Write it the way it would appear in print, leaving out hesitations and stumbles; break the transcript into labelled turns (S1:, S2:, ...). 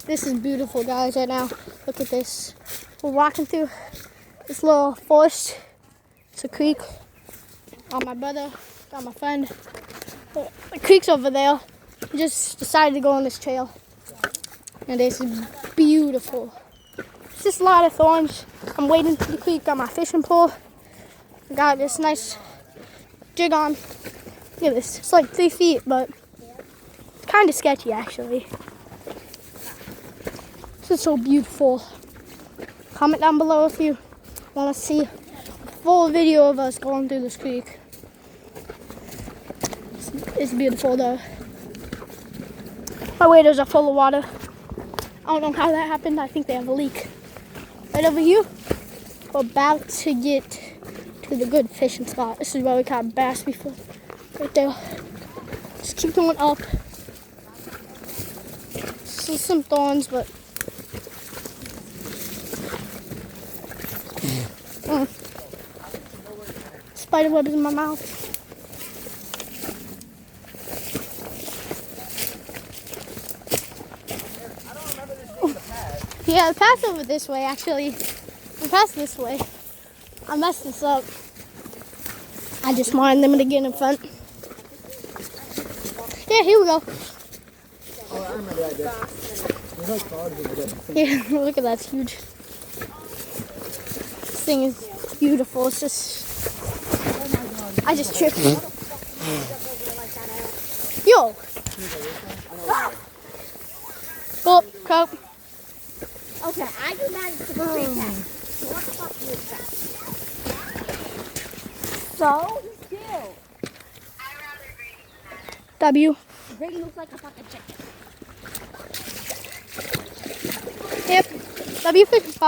S1: This is beautiful, guys, right now. Look at this. We're walking through this little forest. It's a creek. Got my brother, got my friend. The creek's over there. We just decided to go on this trail. And this is beautiful. It's just a lot of thorns. I'm wading through the creek, got my fishing pole. Got this nice jig on. Look at this. It's like 3 feet, but kind of sketchy actually. This is so beautiful. Comment down below if you want to see a full video of us going through this creek. It's beautiful though. My waders are full of water. I don't know how that happened. I think they have a leak. Right over here, we're about to get to the good fishing spot. This is where we caught bass before. Right there. Just keep going up. See some thorns, but spider webs in my mouth. Yeah, the path over this way, actually. The path this way. I messed this up. I just wanted them to get in front. Yeah, here we go.
S2: Oh, I remember that day. There's like frogs over there.
S1: Yeah, look at that, it's huge. This thing is beautiful. It's just... I just tripped. Yo! Oh, Cope.
S3: Okay, I do not to the free test. So what the fuck is that? So cute.
S1: W.
S3: Grady looks like a fucking chicken.
S1: Yep. W fishing spot.